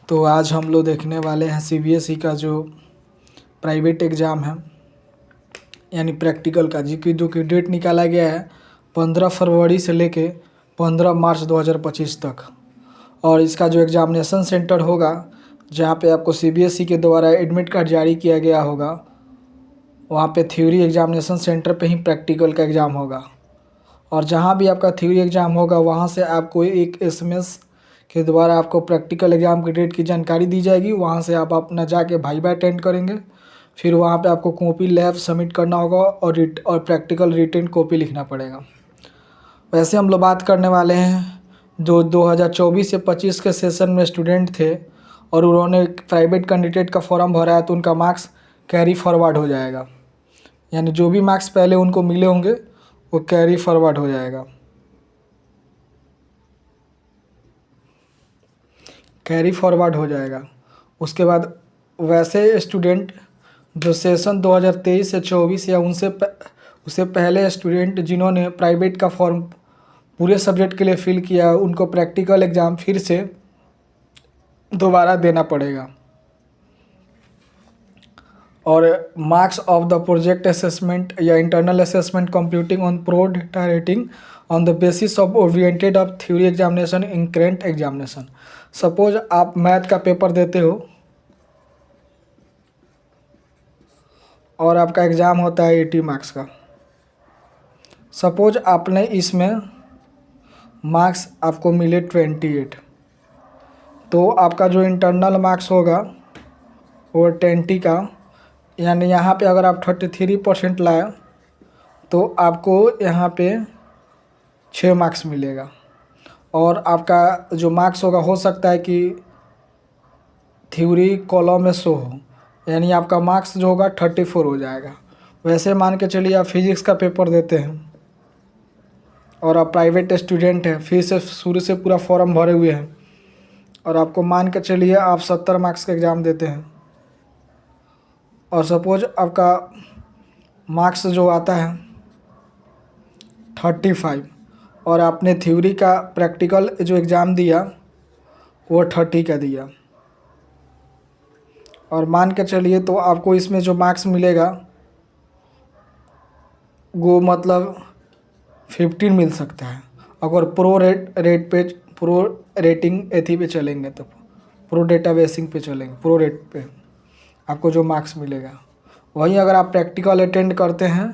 तो आज हम लोग देखने वाले हैं सीबीएसई का जो प्राइवेट एग्ज़ाम है यानी प्रैक्टिकल का जो कि डेट निकाला गया है 15 फरवरी से लेके 15 मार्च 2025 तक। और इसका जो एग्ज़ामिनेशन सेंटर होगा जहाँ पे आपको सीबीएसई के द्वारा एडमिट कार्ड जारी किया गया होगा, वहाँ पे थ्योरी एग्ज़ामिनेशन सेंटर पे ही प्रैक्टिकल का एग्ज़ाम होगा। और जहाँ भी आपका थ्योरी एग्ज़ाम होगा वहाँ से आपको एक एसएमएस के द्वारा आपको प्रैक्टिकल एग्ज़ाम की डेट की जानकारी दी जाएगी। वहाँ से आप अपना जाके वाइवा अटेंड करेंगे, फिर वहाँ पे आपको कॉपी लैब सबमिट करना होगा और प्रैक्टिकल रिटन कॉपी लिखना पड़ेगा। वैसे हम लोग बात करने वाले हैं जो 2024 से 25 के सेशन में स्टूडेंट थे और उन्होंने प्राइवेट कैंडिडेट का फॉर्म भरा है, तो उनका मार्क्स कैरी फॉरवर्ड हो जाएगा। यानी जो भी मार्क्स पहले उनको मिले होंगे वो कैरी फॉरवर्ड हो जाएगा। कैरी फॉरवर्ड हो जाएगा। उसके बाद वैसे स्टूडेंट जो सेशन 2023 से 24 या उससे पहले स्टूडेंट जिन्होंने प्राइवेट का फॉर्म पूरे सब्जेक्ट के लिए फिल किया, उनको प्रैक्टिकल एग्ज़ाम फिर से दोबारा देना पड़ेगा। और marks of the project assessment या internal assessment computing on pro data rating on the basis of oriented of theory examination in current examination. Suppose आप मैथ का पेपर देते हो और आपका एग्ज़ाम होता है 80 मार्क्स का। सपोज आपने इसमें मार्क्स आपको मिले 28, तो आपका जो इंटरनल मार्क्स होगा वो 20 का, यानी यहाँ पे अगर आप 33% लाए तो आपको यहाँ पे 6 मार्क्स मिलेगा। और आपका जो मार्क्स होगा हो सकता है कि थ्योरी कॉलम में शो हो, यानी आपका मार्क्स जो होगा 34 हो जाएगा। वैसे मान के चलिए आप फिजिक्स का पेपर देते हैं और आप प्राइवेट स्टूडेंट हैं, फिर से शुरू से पूरा फॉर्म भरे हुए हैं और आपको मान के चलिए आप 70 मार्क्स का एग्ज़ाम देते हैं और सपोज आपका मार्क्स जो आता है 35 और आपने थ्योरी का प्रैक्टिकल जो एग्ज़ाम दिया वो 30 का दिया, और मान के चलिए तो आपको इसमें जो मार्क्स मिलेगा वो मतलब 15 मिल सकता है। अगर प्रो रेटिंग एथी पे चलेंगे तो प्रो डेटा बेसिंग पे चलेंगे, प्रो रेट पे आपको जो मार्क्स मिलेगा। वहीं अगर आप प्रैक्टिकल अटेंड करते हैं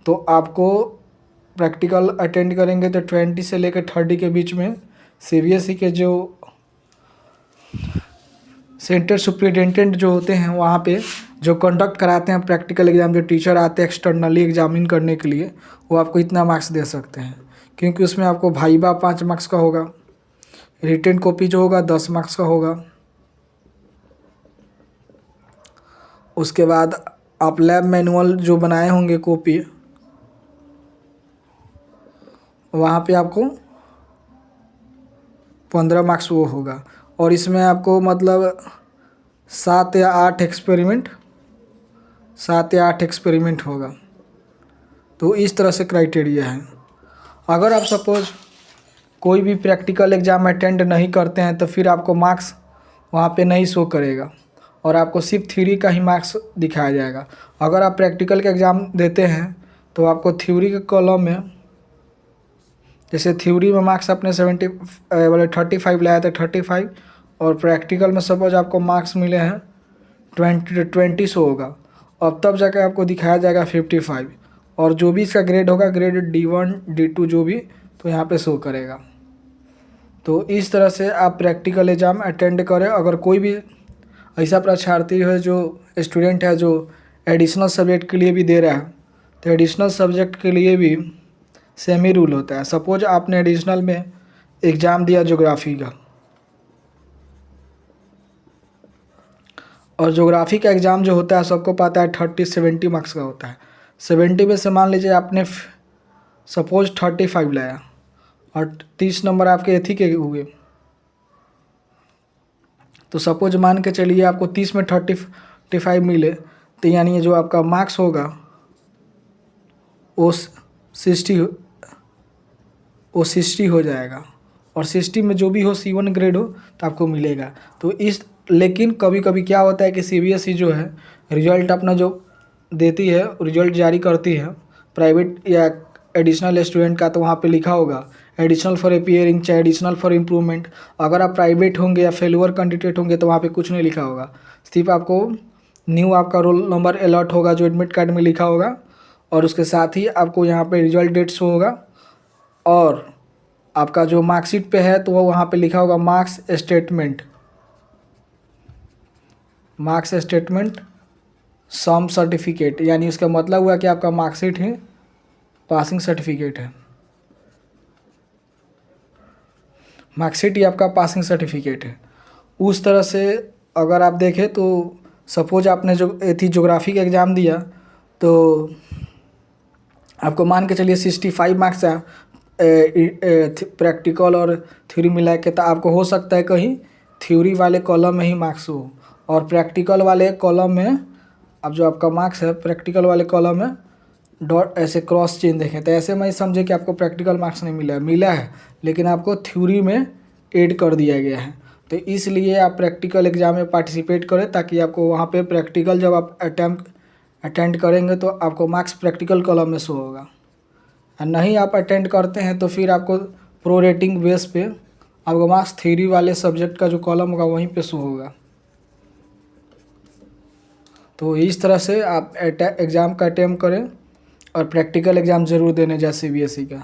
तो आपको प्रैक्टिकल अटेंड करेंगे तो 20 से लेकर 30 के बीच में सीबीएसई के जो सेंटर सुपरिटेंडेंट जो होते हैं वहाँ पे जो कंडक्ट कराते हैं प्रैक्टिकल एग्ज़ाम, जो टीचर आते हैं एक्सटर्नली एग्जामिन करने के लिए, वो आपको इतना मार्क्स दे सकते हैं। क्योंकि उसमें आपको वाइवा 5 मार्क्स का होगा, रिटन कॉपी जो होगा 10 मार्क्स का होगा। उसके बाद आप लैब मैनुअल जो बनाए होंगे कॉपी, वहाँ पे आपको 15 मार्क्स वो होगा। और इसमें आपको मतलब 7 या 8 एक्सपेरिमेंट होगा। तो इस तरह से क्राइटेरिया है। अगर आप सपोज कोई भी प्रैक्टिकल एग्ज़ाम अटेंड नहीं करते हैं तो फिर आपको मार्क्स वहाँ पे नहीं शो करेगा और आपको सिर्फ थ्योरी का ही मार्क्स दिखाया जाएगा। अगर आप प्रैक्टिकल का एग्ज़ाम देते हैं तो आपको थ्योरी के कॉलम में, जैसे थ्योरी में मार्क्स अपने 35 लाया था 35, और प्रैक्टिकल में सपोज आपको मार्क्स मिले हैं 20 शो होगा, और तब जाकर आपको दिखाया जाएगा 55, और जो भी इसका ग्रेड होगा ग्रेड D1 D2 जो भी, तो यहाँ पे शो करेगा। तो इस तरह से आप प्रैक्टिकल एग्ज़ाम अटेंड करें। अगर कोई भी ऐसा परीक्षार्थी है जो स्टूडेंट है जो एडिशनल सब्जेक्ट के लिए भी दे रहा है, तो एडिशनल सब्जेक्ट के लिए भी सेम ही रूल होता है। सपोज आपने एडिशनल में एग्ज़ाम दिया ज्योग्राफी का, और ज्योग्राफी का एग्ज़ाम जो होता है सबको पता है 30-70 मार्क्स का होता है। 70 में से मान लीजिए आपने सपोज 35 लाया और 30 नंबर आपके एथी के हुए, तो सपोज मान के चलिए आपको 30 में 35 मिले, तो यानी जो आपका मार्क्स होगा वो 60 हो जाएगा। और सिस्टम में जो भी हो C1 ग्रेड हो तो आपको मिलेगा। तो लेकिन कभी कभी क्या होता है कि CBSE जो है रिजल्ट अपना जो देती है, रिजल्ट जारी करती है प्राइवेट या एडिशनल स्टूडेंट का, तो वहाँ पे लिखा होगा एडिशनल फॉर अपीयरिंग, चाहे एडिशनल फॉर इम्प्रूवमेंट। अगर आप प्राइवेट होंगे या फेलुअर कैंडिडेट होंगे तो वहाँ पे कुछ नहीं लिखा होगा, सिर्फ आपको न्यू आपका रोल नंबर अलॉट होगा जो एडमिट कार्ड में लिखा होगा, और उसके साथ ही आपको यहाँ पे रिजल्ट डेट शो होगा, और आपका जो मार्कशीट पे है तो वो वहाँ पे लिखा होगा मार्क्स स्टेटमेंट सम सर्टिफिकेट, यानी उसका मतलब हुआ कि आपका मार्कशीट ही पासिंग सर्टिफिकेट है, मार्कशीट ही आपका पासिंग सर्टिफिकेट है। उस तरह से अगर आप देखें तो सपोज आपने जो ज्योग्राफी का एग्ज़ाम दिया तो आपको मान के चलिए 65 मार्क्स है प्रैक्टिकल और थ्योरी मिला के, तो आपको हो सकता है कहीं थ्योरी वाले कॉलम में ही मार्क्स हो और प्रैक्टिकल वाले कॉलम में अब जो आपका मार्क्स है प्रैक्टिकल वाले कॉलम में डॉट ऐसे क्रॉस चेन देखें, तो ऐसे में समझे कि आपको प्रैक्टिकल मार्क्स नहीं मिला है लेकिन आपको थ्योरी में ऐड कर दिया गया है। तो इसलिए आप प्रैक्टिकल एग्ज़ाम में पार्टिसिपेट करें ताकि आपको वहाँ पे प्रैक्टिकल जब आप अटेंड करेंगे तो आपको मार्क्स प्रैक्टिकल कॉलम में शो होगा, और नहीं आप अटेंड करते हैं तो फिर आपको प्रो रेटिंग बेस पे आपको मार्क्स थ्योरी वाले सब्जेक्ट का जो कॉलम होगा वहीं पे शो होगा। तो इस तरह से आप एग्ज़ाम का अटेम्प्ट करें और प्रैक्टिकल एग्ज़ाम ज़रूर देने जाए CBSE का।